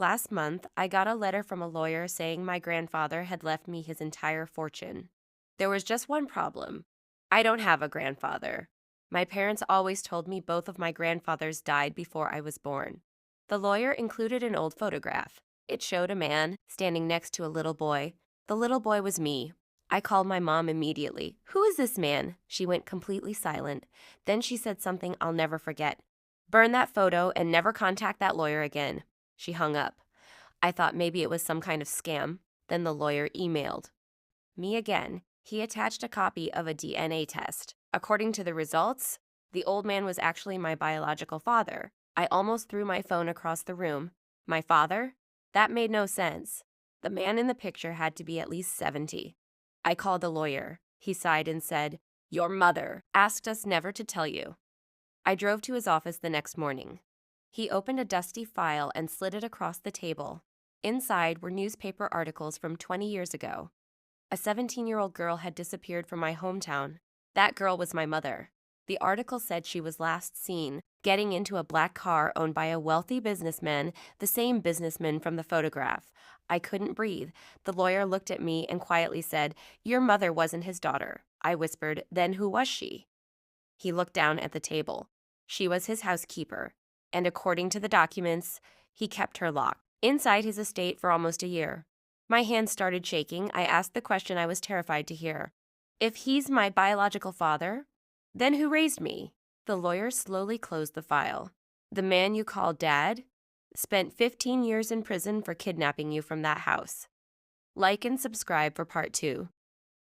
Last month, I got a letter from a lawyer saying my grandfather had left me his entire fortune. There was just one problem. I don't have a grandfather. My parents always told me both of my grandfathers died before I was born. The lawyer included an old photograph. It showed a man standing next to a little boy. The little boy was me. I called my mom immediately. "Who is this man?" She went completely silent. Then she said something I'll never forget. "Burn that photo and never contact that lawyer again." She hung up. I thought maybe it was some kind of scam. Then the lawyer emailed me again. He attached a copy of a DNA test. According to the results, the old man was actually my biological father. I almost threw my phone across the room. My father? That made no sense. The man in the picture had to be at least 70. I called the lawyer. He sighed and said, "Your mother asked us never to tell you." I drove to his office the next morning. He opened a dusty file and slid it across the table. Inside were newspaper articles from 20 years ago. A 17-year-old girl had disappeared from my hometown. That girl was my mother. The article said she was last seen getting into a black car owned by a wealthy businessman, the same businessman from the photograph. I couldn't breathe. The lawyer looked at me and quietly said, "Your mother wasn't his daughter." I whispered, "Then who was she?" He looked down at the table. She was his housekeeper, and according to the documents, he kept her locked inside his estate for almost a year. My hands started shaking. I asked the question I was terrified to hear. "If he's my biological father, then who raised me?" The lawyer slowly closed the file. "The man you call Dad spent 15 years in prison for kidnapping you from that house." Like and subscribe for part 2.